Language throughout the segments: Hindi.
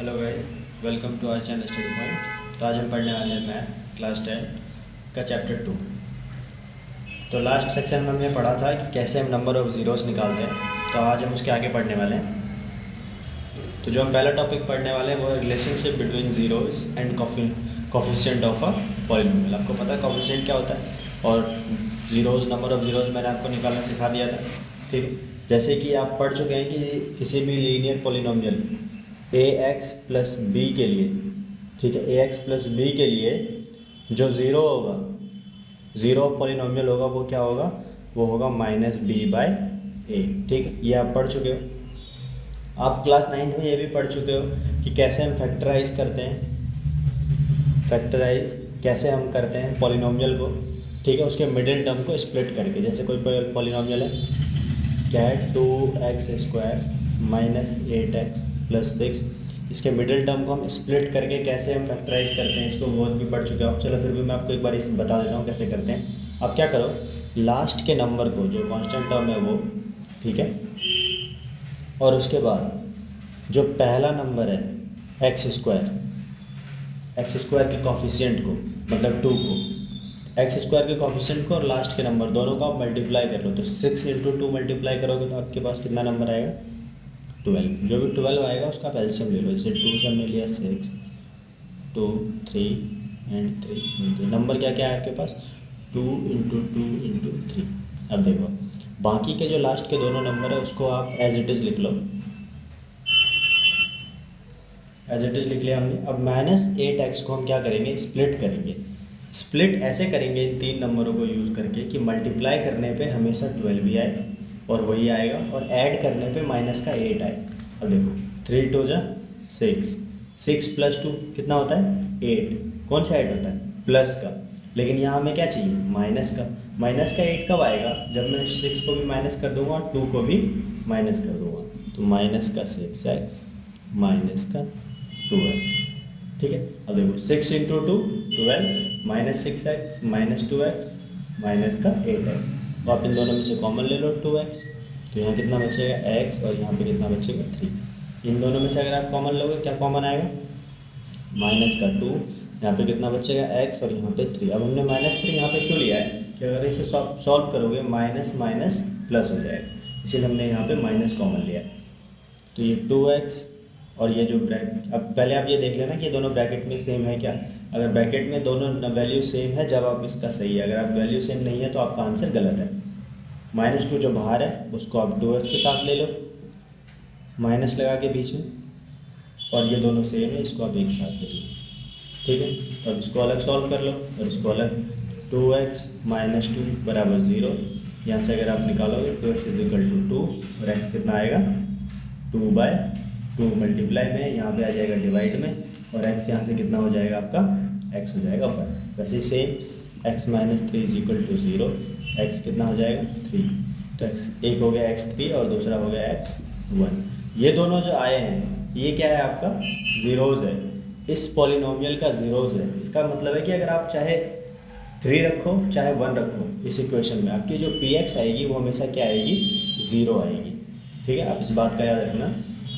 Hello guys, welcome to our channel study point. तो आज हम पढ़ने वाले हैं मैथ क्लास 10 का चैप्टर 2। तो लास्ट सेक्शन में हमने पढ़ा था कि कैसे हम नंबर ऑफ ज़ीरोस निकालते हैं। तो आज हम उसके आगे पढ़ने वाले हैं। तो जो हम पहला टॉपिक पढ़ने वाले हैं वो है relationship between zeros and coefficient of a polynomial. आपको पता है कोफिशिएंट क्या होता है, और ज़ीरोज़, नंबर ऑफ ज़ीरोज़ मैंने आपको निकालना सिखा दिया था। ठीक है, जैसे कि आप पढ़ चुके हैं कि किसी भी लीनियर पॉलिनोमियल ए एक्स प्लस बी के लिए, ठीक है, ए एक्स प्लस बी के लिए जो ज़ीरो होगा, ज़ीरो पॉलिनोमियल होगा, वो क्या होगा, वो होगा माइनस बी बाय ए। ठीक है, ये आप पढ़ चुके हो। आप क्लास 9th में ये भी पढ़ चुके हो कि कैसे हम फैक्टराइज करते हैं, फैक्टराइज कैसे हम करते हैं पॉलिनोमियल को। ठीक है, उसके मिडिल टर्म को स्प्लिट करके। जैसे कोई पॉलिनोमियल है, क्या है, 2x² माइनस 8x प्लस 6, इसके मिडिल टर्म को हम स्प्लिट करके कैसे हम फैक्टराइज करते हैं, इसको बहुत भी पढ़ चुके हो। चलो फिर भी मैं आपको एक बार इस बता देता हूँ कैसे करते हैं। आप क्या करो, लास्ट के नंबर को, जो कांस्टेंट टर्म है वो, ठीक है, और उसके बाद जो पहला नंबर है x² के कॉफिशिएंट को, मतलब 2 को, x² के कॉफिशिएंट को और लास्ट के नंबर दोनों को आप मल्टीप्लाई कर लो। तो 6 × 2 मल्टीप्लाई करोगे तो आपके पास कितना नंबर आएगा, 12। जो भी 12 आएगा उसका आप एलसीएम ले लो। जैसे 2 से हमने लिया 6, 2, 3 एंड 3। नंबर क्या क्या है आपके पास, 2 × 2 × 3। अब देखो बाकी के जो लास्ट के दोनों नंबर है उसको आप एज इट इज़ लिख लो, एज इट इज़ लिख लिया हमने। अब -8x को हम क्या करेंगे, स्प्लिट करेंगे। स्प्लिट ऐसे करेंगे इन तीन नंबरों को यूज़ करके कि मल्टीप्लाई करने पे हमेशा 12 ही आए और वही आएगा, और ऐड करने पे -8 आए। अब देखो 3 × 2 = 6, 6 + 2 कितना होता है, 8। कौन सा 8 होता है, प्लस का। लेकिन यहाँ हमें क्या चाहिए, माइनस का। माइनस का 8 कब आएगा, जब मैं 6 को भी माइनस कर दूंगा और 2 को भी माइनस कर दूंगा। तो माइनस का 6x माइनस का 2x। ठीक है, अब देखो 6 × 2 12, -6x -2x माइनस का 8x। तो आप इन दोनों में से कॉमन ले लो 2x, तो यहाँ कितना बचेगा x, और यहाँ पे कितना बचेगा 3। इन दोनों में से अगर आप कॉमन लोगे क्या कॉमन आएगा, माइनस का 2, यहाँ पे कितना बचेगा x, और यहाँ पे 3। अब हमने -3 यहाँ पे क्यों लिया है कि अगर इसे सॉल्व करोगे माइनस माइनस प्लस हो जाएगा, इसीलिए हमने यहाँ पे माइनस कॉमन लिया है। तो ये 2x, और ये जो ब्रैकेट, अब पहले आप ये देख लेना कि ये दोनों ब्रैकेट में सेम है क्या। अगर ब्रैकेट में दोनों वैल्यू सेम है जब आप इसका सही है, अगर आप वैल्यू सेम नहीं है तो आपका आंसर गलत है। -2 जो बाहर है उसको आप 2x के साथ ले लो, माइनस लगा के बीच में, और ये दोनों सेम है, इसको आप एक साथ ले लो। ठीक है, तो अब इसको अलग सॉल्व कर लो और इसको अलग। 2x - 2 = 0। यहाँ से अगर आप निकालोगे 2x = 2, और x कितना आएगा, 2/2 मल्टीप्लाई में, यहाँ पे आ जाएगा डिवाइड में, और x यहाँ से कितना हो जाएगा आपका, x हो जाएगा 1। वैसे सेम x - 3 = 0, x कितना हो जाएगा 3। तो x एक हो गया x3 और दूसरा हो गया x1। ये दोनों जो आए हैं ये क्या है, आपका ज़ीरोज़ है, इस पॉलिनोमियल का ज़ीरोज़ है। इसका मतलब है कि अगर आप चाहे 3 रखो चाहे 1 रखो, इस इक्वेशन में आपकी जो px आएगी वो हमेशा क्या आएगी, 0 आएगी। ठीक है, आप इस बात का याद रखना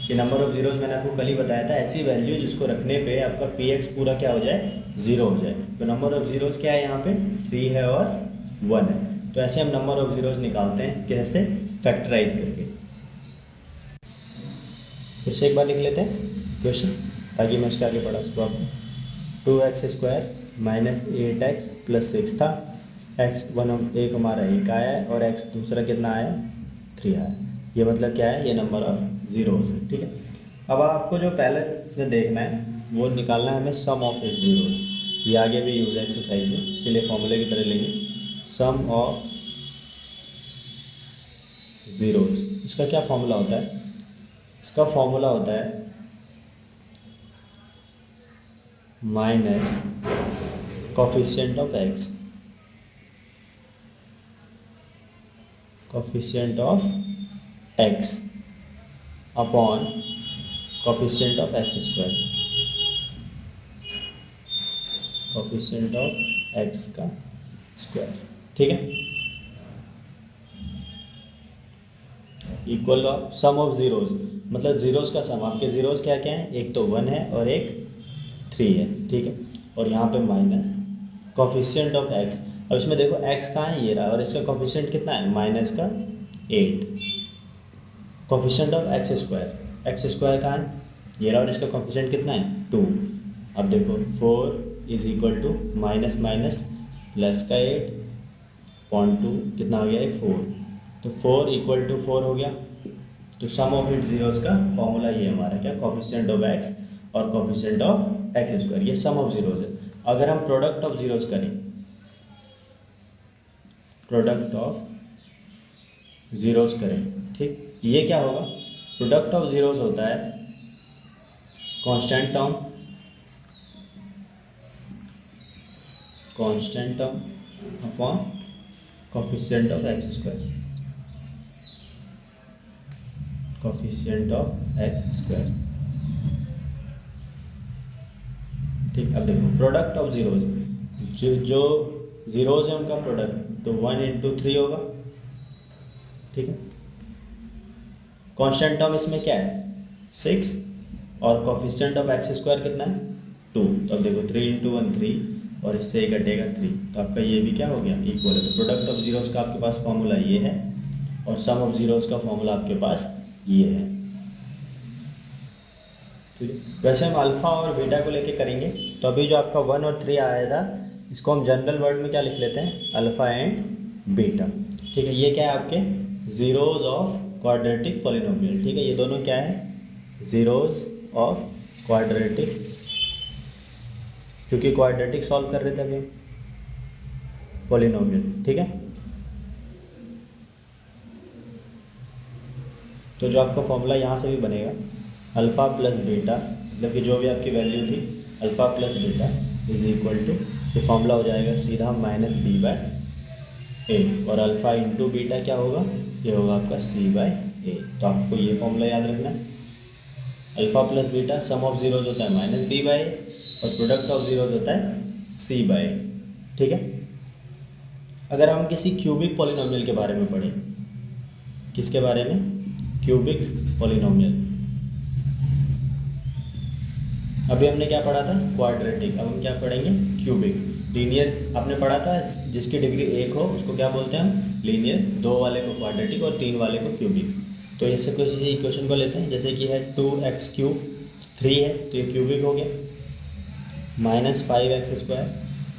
कि नंबर ऑफ ज़ीरोज़ मैंने आपको कल ही बताया था, ऐसी वैल्यू जिसको रखने पे आपका px पूरा क्या हो जाए, 0 हो जाए। तो नंबर ऑफ ज़ीरोज़ क्या है, यहाँ पे 3 है और 1 है। तो ऐसे हम नंबर ऑफ ज़ीरोज़ निकालते हैं, कैसे, फैक्टराइज करके। फिर से एक बार लिख लेते हैं क्वेश्चन ताकि मैं उसके आगे पढ़ा सकूँ आपको। 2x² माइनस 8x प्लस 6 था, x1 एक हमारा 1 आया है और x दूसरा कितना आया, 3 आया। ये मतलब क्या है, ये नंबर ऑफ ज़ीरोज़ है। ठीक है, अब आपको जो पहले इसमें देखना है वो निकालना है हमें सम ऑफ इट ज़ीरो। ये आगे भी यूज़ है एक्सरसाइज में, इसीलिए फॉर्मूले की तरह लेंगे, सम ऑफ ज़ीरोज़। इसका क्या फॉर्मूला होता है, इसका फॉर्मूला होता है minus coefficient of x, coefficient of x upon coefficient of x², coefficient of x का स्क्वायर। ठीक है, equal of sum of zeros, मतलब ज़ीरोज़ का सम। आपके ज़ीरोज़ क्या क्या है, एक तो 1 है और एक 3 है, ठीक है। और यहाँ पे माइनस कोफिशिएंट ऑफ x। अब इसमें देखो x कहाँ है, ये रहा, और इसका कोफिशिएंट कितना है, माइनस का 8। कोफिशिएंट ऑफ एक्स स्क्वायर कहाँ है, ये रहा, और इसका कोफिशिएंट कितना है 2। अब देखो 4 is equal to minus minus plus का 8.2 कितना हो गया है 4, तो 4 इक्वल टू 4 हो गया। तो सम ऑफ इट जीरोस का फॉर्मूला ये हमारा क्या, कोफिशिएंट ऑफ x और कोफिशिएंट ऑफ एक्स स्क्वायर, ये सम ऑफ जीरोस है। अगर हम प्रोडक्ट ऑफ जीरोस करें, प्रोडक्ट ऑफ जीरोस करें, ठीक, ये क्या होगा, प्रोडक्ट ऑफ जीरोस होता है constant term upon coefficient of x square, coefficient of x square, ठीक। अब देखो प्रोडक्ट ऑफ जीरोज, जो जीरोज है उनका प्रोडक्ट, तो 1 इंटू 3 होगा, ठीक है। कांस्टेंट टर्म इसमें क्या है 6, और कोफिशिएंट ऑफ एक्स स्क्वायर कितना है 2। तो अब देखो 3 इंटू 1 3, और इससे एक घटेगा 3, तो आपका ये भी क्या हो गया, इक्वल है। तो प्रोडक्ट ऑफ जीरोज का आपके पास फॉर्मूला ये है, और सम ऑफ जीरोज का फॉर्मूला आपके पास ये है, ठीक है। वैसे हम अल्फ़ा और बीटा को लेके करेंगे, तो अभी जो आपका 1 और 3 आया था, इसको हम जनरल वर्ड में क्या लिख लेते हैं, अल्फ़ा एंड बीटा, ठीक है। ये क्या है आपके जीरोज ऑफ क्वाड्रेटिक पॉलिनोमियल, ठीक है। ये दोनों क्या है, जीरोज ऑफ क्वाड्रेटिक, क्योंकि क्वाड्रेटिक सॉल्व कर रहे थे अभी पॉलिनोमियल, ठीक है। तो जो आपका फॉर्मूला यहाँ से भी बनेगा, अल्फ़ा प्लस बीटा, मतलब कि जो भी आपकी वैल्यू थी alpha plus beta is equal to, ये फॉर्मूला हो जाएगा सीधा माइनस बी बाय ए, और अल्फ़ा इंटू बीटा क्या होगा, ये होगा आपका सी बाय ए। तो आपको ये फॉर्मूला याद रखना है, alpha plus beta some of zeros होता है माइनस बी बाय, और प्रोडक्ट ऑफ जीरोज होता है सी बाय, ठीक है। अगर हम किसी क्यूबिक पॉलिनोमियल के बारे में पढ़ें, किसके बारे में, क्यूबिक पॉलिनोमियल, अभी हमने क्या पढ़ा था क्वाड्रेटिक, अब हम क्या पढ़ेंगे क्यूबिक। लीनियर आपने पढ़ा था, जिसकी डिग्री 1 हो उसको क्या बोलते हैं हम, लीनियर, 2 वाले को क्वाड्रेटिक और 3 वाले को क्यूबिक। तो ऐसे किसी इक्वेशन को लेते हैं, जैसे कि है 2x क्यूब 3 है, तो ये क्यूबिक हो गया, minus 5x square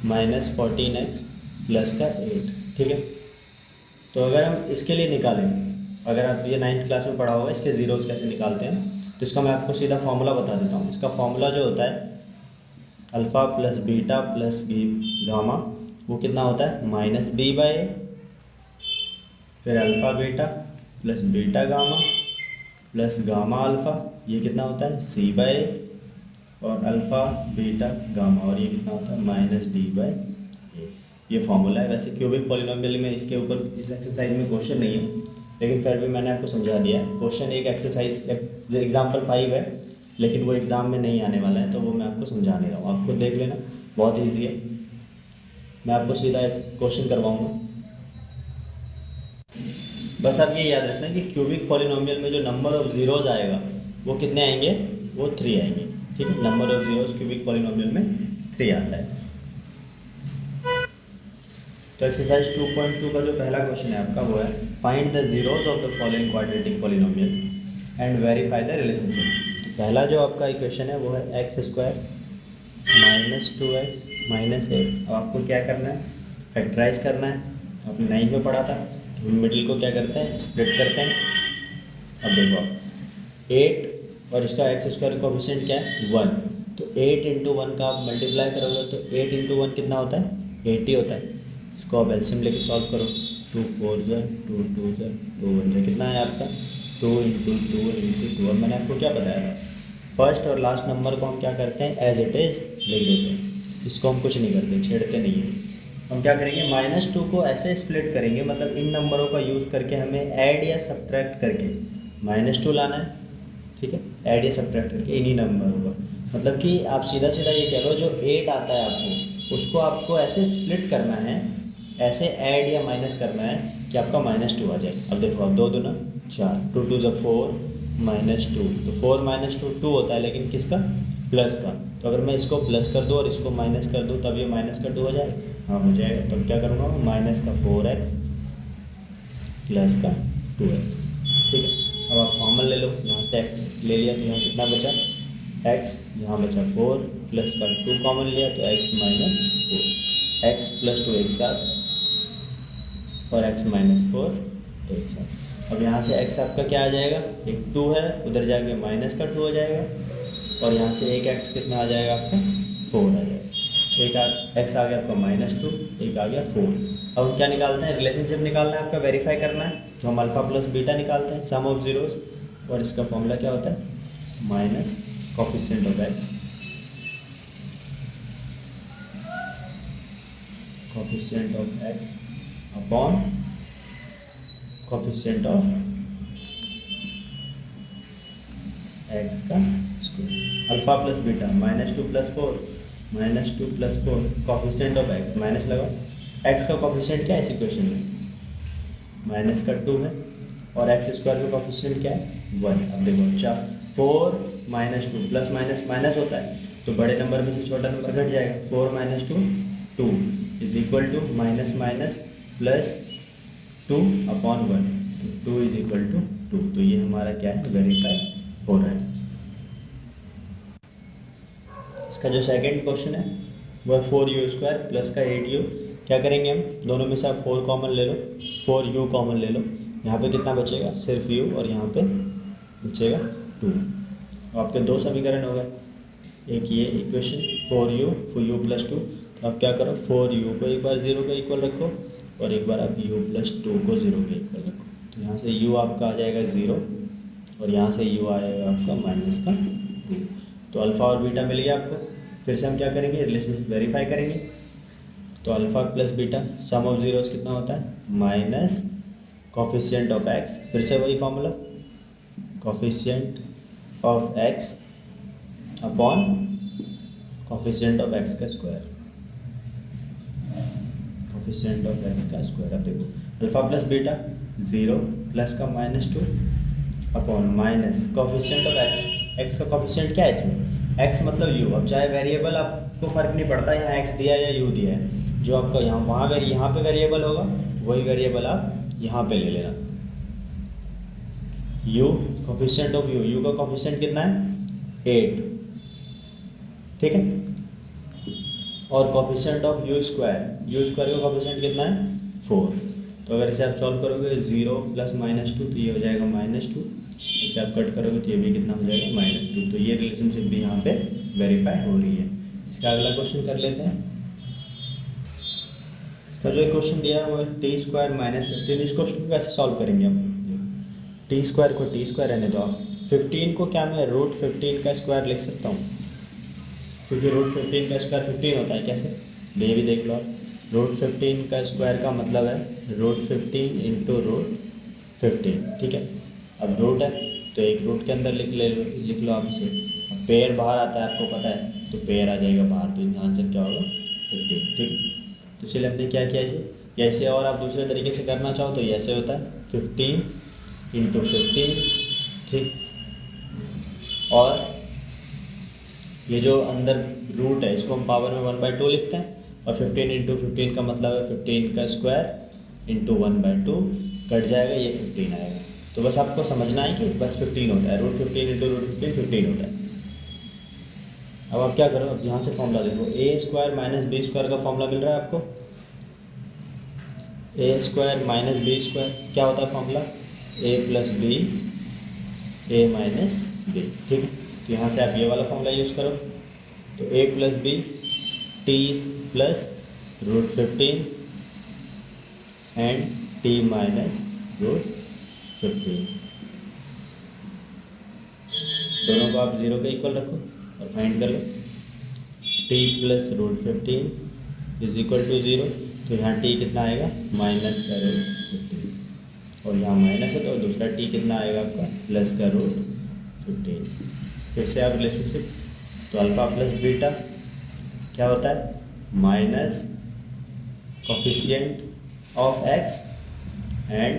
minus 14x plus का 8, ठीक है। तो अगर हम इसके लिए निकालें, अगर आप ये 9th क्लास में पढ़ा होगा इसके जीरोज कैसे निकालते हैं, तो इसका मैं आपको सीधा फॉर्मूला बता देता हूँ। इसका फॉर्मूला जो होता है alpha plus beta plus gamma, वो कितना होता है माइनस बी बाय ए, फिर alpha beta plus beta gamma plus gamma alpha, ये कितना होता है सी बाय ए, और अल्फ़ा बीटा गामा, और ये कितना होता है माइनस डी बाय ए। ये फॉर्मूला है। वैसे क्यूबिक पॉलिनोमियल में इसके ऊपर इस एक्सरसाइज में क्वेश्चन नहीं है, लेकिन फिर भी मैंने आपको समझा दिया है। क्वेश्चन एक एक्सरसाइज एग्जाम्पल 5 है, लेकिन वो एग्ज़ाम में नहीं आने वाला है, तो वो मैं आपको समझा नहीं रहा हूँ, आप खुद देख लेना, बहुत ईजी है। मैं आपको सीधा क्वेश्चन करवाऊँगा, बस आप ये याद रखना कि क्यूबिक पॉलिनोमियल में जो नंबर ऑफ जीरोज आएगा वो कितने आएंगे, वो 3 आएंगे, ठीक है। Number of zeros cubic polynomial में 3 आता है। तो एक्सरसाइज 2.2 का जो पहला क्वेश्चन है आपका वो है find the zeros of the following quadratic polynomial and verify the relationship. तो पहला जो आपका इक्वेशन है वो है x square minus 2x minus 8। अब आपको क्या करना है, फैक्टराइज करना है। आपने 9 में पढ़ा था, मिडिल को क्या करते हैं, स्प्लिट करते हैं। अब देखो 8 और इसका एक्स स्क्वायर कोएफिशिएंट क्या है 1, तो 8 इंटू 1 का आप मल्टीप्लाई करोगे तो 8 इंटू 1 कितना होता है 80 होता है। इसको आप एलसीएम लेके सॉल्व करो, 2 4 2 2 2 1 कितना है आपका 2 इंटू 2 इंटू 2। और मैंने आपको क्या बताया था, फर्स्ट और लास्ट नंबर को हम क्या करते हैं एज इट इज़ लिख देते हैं, इसको हम कुछ नहीं करते, छेड़ते नहीं हैं। हम क्या करेंगे -2 को ऐसे स्प्लिट करेंगे, मतलब इन नंबरों का यूज़ करके हमें ऐड या सब्ट्रैक्ट करके -2 लाना है, ठीक है। ऐड या सब्ट्रैक्ट करके इन्हीं नंबरों का, मतलब कि आप सीधा सीधा ये कह लो जो 8 आता है आपको उसको आपको ऐसे स्प्लिट करना है ऐसे ऐड या माइनस करना है कि आपका -2 आ जाए। अब देखो, अब 2 दूना 4, 2 2 ज़ा 4 -2, तो 4 -2 2 होता है, लेकिन किसका? प्लस का। तो अगर मैं इसको प्लस कर दूँ और इसको माइनस कर दूँ तब ये माइनस का 2 हो जाएगा। हाँ हो जाएगा। तो क्या करूँगा मैं? माइनस का 4x प्लस का 2x। ठीक है। अब आप कॉमन ले लो, यहाँ से x ले लिया तो यहाँ कितना बचा? x, यहाँ बचा 4 प्लस का 2 कॉमन लिया तो x -4, x + 2 एक साथ और x -4 एक साथ। अब यहाँ से x आपका क्या आ जाएगा? एक 2 है, उधर जाके माइनस का 2 हो जाएगा, और यहाँ से एक x कितना आ जाएगा आपका? 4 आ जाएगा। एक x आ गया आपका -2, एक आ गया 4। अब हम क्या निकालते हैं? रिलेशनशिप निकालना है आपका, वेरीफाई करना है, तो हम अल्फा प्लस बीटा निकालते हैं, सम ऑफ जीरोस, और इसका फॉर्मूला क्या होता है? Minus coefficient of x, coefficient of x upon coefficient of x का square. Alpha plus beta -2 + 4, -2 + 4, coefficient of x minus लगाओ। x का कोफिशिएंट क्या है इस इक्वेशन में? -2 है, और x स्क्वायर का कोफिशिएंट क्या है? 1। अब देखो, 4 -2 प्लस माइनस माइनस होता है, तो बड़े नंबर में से छोटा नंबर घट जाएगा। 4 - 2 2 is equal to minus minus plus 2 upon 1, तो 2 इज इक्वल टू 2। तो ये हमारा क्या है? वेरीफाई हो रहा है। इसका जो सेकंड क्वेश्चन है वह 4u² प्लस का 8u। क्या करेंगे हम? दोनों में से आप 4 कॉमन ले लो, 4u कॉमन ले लो। यहाँ पे कितना बचेगा? सिर्फ u, और यहाँ पे बचेगा 2। तो आपके 2 समीकरण हो गए। एक ये इक्वेशन 4u for u + 2, तो आप क्या करो? 4u को एक बार 0 के इक्वल रखो, और एक बार आप u + 2 को 0 के इक्वल रखो। तो यहाँ से u आपका आ जाएगा 0, और यहाँ से u आएगा आपका -2। तो अल्फ़ा और बीटा मिल गया आपको। फिर से हम क्या करेंगे? रिलेशनशिप वेरीफाई करेंगे। तो alpha plus beta some of zeros कितना होता है? माइनस कोफिशिएंट ऑफ x, फिर से वही formula, coefficient of x upon coefficient of x का स्क्वायर, कोफिशिएंट ऑफ x का स्क्वायर। अब देखो, अल्फ़ा प्लस बीटा 0 प्लस का -2 upon minus coefficient of x का कोफिशिएंट क्या है इसमें? x मतलब u। अब चाहे वेरिएबल आपको फ़र्क नहीं पड़ता, यहाँ x दिया है या u दिया है, जो आपका यहाँ पे वेरिएबल होगा वही वेरिएबल आप यहाँ पे ले लेना। u कोफिशिएंट ऑफ u का कोफिशिएंट कितना है? 8, ठीक है। और कोफिशिएंट ऑफ u² का कोफिशिएंट कितना है? 4। तो अगर इसे आप सॉल्व करोगे 0 प्लस -2, तो ये हो जाएगा -2। इसे आप कट करोगे तो ये भी कितना हो जाएगा? -2। तो ये रिलेशनशिप भी यहाँ पे वेरीफाई हो रही है। इसका अगला क्वेश्चन कर लेते हैं। इसका जो एक क्वेश्चन दिया है वो है t² -15। इस क्वेश्चन को कैसे सॉल्व करेंगे हम? t² को t² रहने दो आप। 15 को क्या मैं √15 का स्क्वायर लिख सकता हूँ? क्योंकि √15 का स्क्वायर 15 होता है। कैसे? ये भी देख लो आप। √15 का स्क्वायर का मतलब है √15 × √15, ठीक है। अब रूट है तो एक रूट के अंदर लिख लो आप इसे। अब पेयर बाहर आता है, आपको पता है, तो पेयर आ जाएगा बाहर, तो आंसर क्या होगा? 15, ठीक है। तो चलिए हमने क्या किया इसे। ऐसे और आप दूसरे तरीके से करना चाहो तो ऐसे होता है 15 × 15, ठीक। और ये जो अंदर रूट है इसको हम पावर में 1/2 लिखते हैं, और 15 × 15 का मतलब है 15 का स्क्वायर × 1/2 कट जाएगा, ये 15 आएगा। तो बस आपको समझना है कि बस 15 होता है, √15 × √15 15 होता है। अब आप क्या करो? अब यहाँ से फॉर्मूला देखो, a² - b² का फॉर्मूला मिल रहा है आपको। a² - b² क्या होता है formula? a + b, a - b, ठीक है। तो यहाँ से आप ये वाला फॉर्मूला यूज़ करो। तो a + b t + √15 and t - √15, दोनों को आप 0 के इक्वल रखो और फाइंड कर लो। t + √15 इज इक्वल टू 0, तो यहाँ t कितना आएगा? -√15, और यहाँ माइनस है तो दूसरा t कितना आएगा आपका? +√15। फिर से आप रिलेशनशिप, तो अल्फ़ा प्लस बीटा क्या होता है? Minus coefficient of x and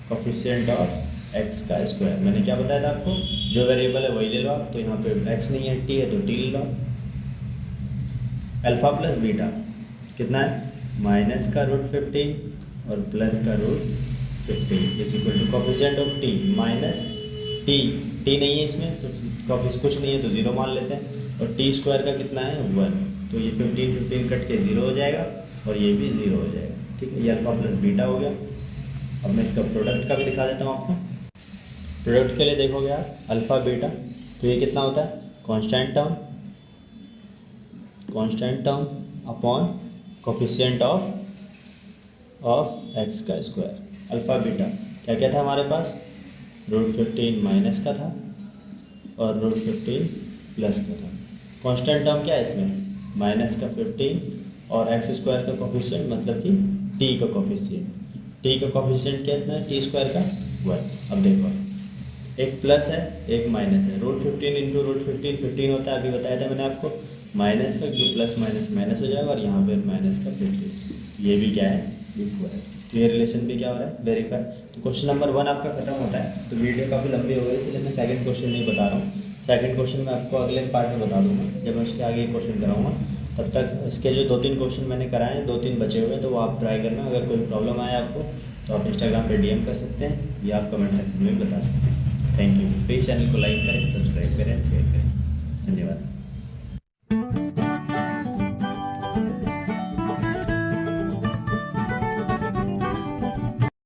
coefficient of x का स्क्वायर। मैंने क्या बताया था आपको, जो वेरिएबल है वही ले लो आप। तो यहाँ पे एक्स नहीं है, टी है, तो टी ले लो। अल्फा प्लस बीटा कितना है, माइनस का रूट 15 और प्लस का root 15 is equal to coefficient of T minus T. T नहीं है इसमें तो कोफिशिएंट कुछ नहीं है तो जीरो मान लेते हैं। और टी स्क्वायर का कितना है 1, तो ये 15 कट के जीरो हो जाएगा और ये भी जीरो हो जाएगा। ठीक है, ये अल्फा प्लस बीटा हो गया। अब मैं इसका प्रोडक्ट का भी दिखा देता हूँ आपको। प्रोडक्ट के लिए देखोगे आप अल्फ़ा बीटा, तो ये कितना होता है, constant term upon coefficient of x का स्क्वायर। अल्फ़ा बीटा क्या क्या था हमारे पास, रूट 15 माइनस का था और रूट 15 प्लस का था। कांस्टेंट टर्म क्या है इसमें, माइनस का 15 और एक्स स्क्वायर का कोफिशिएंट मतलब कि टी का कोफिशिएंट। टी का कोफिशिएंट कितना है, टी स्क्वायर का 1। अब देखो एक प्लस है एक माइनस है, रूट 15 इंटू रूट 15 होता है, अभी बताया था मैंने आपको। माइनस का जो प्लस माइनस माइनस हो जाएगा और यहाँ पे माइनस का 15, ये भी क्या है, इक्वल है। तो ये रिलेशन भी क्या हो रहा है, वेरीफाई। तो क्वेश्चन नंबर 1 आपका खत्म होता है। तो वीडियो काफ़ी लंबी हो गई इसलिए मैं सेकंड क्वेश्चन नहीं बता रहा हूँ। सेकंड क्वेश्चन मैं आपको अगले पार्ट में बता दूंगा जब मैं उसके आगे क्वेश्चन कराऊंगा। तब तक इसके जो 2-3 क्वेश्चन मैंने कराए हैं, 2-3 बचे हुए हैं, तो वो आप ट्राई करना। अगर कोई प्रॉब्लम आए आपको तो आप इंस्टाग्राम पे DM कर सकते हैं या आप कमेंट सेक्शन में बता सकते हैं। Thank you. प्लीज़ चैनल को लाइक करें, सब्सक्राइब करें, शेयर करें। धन्यवाद।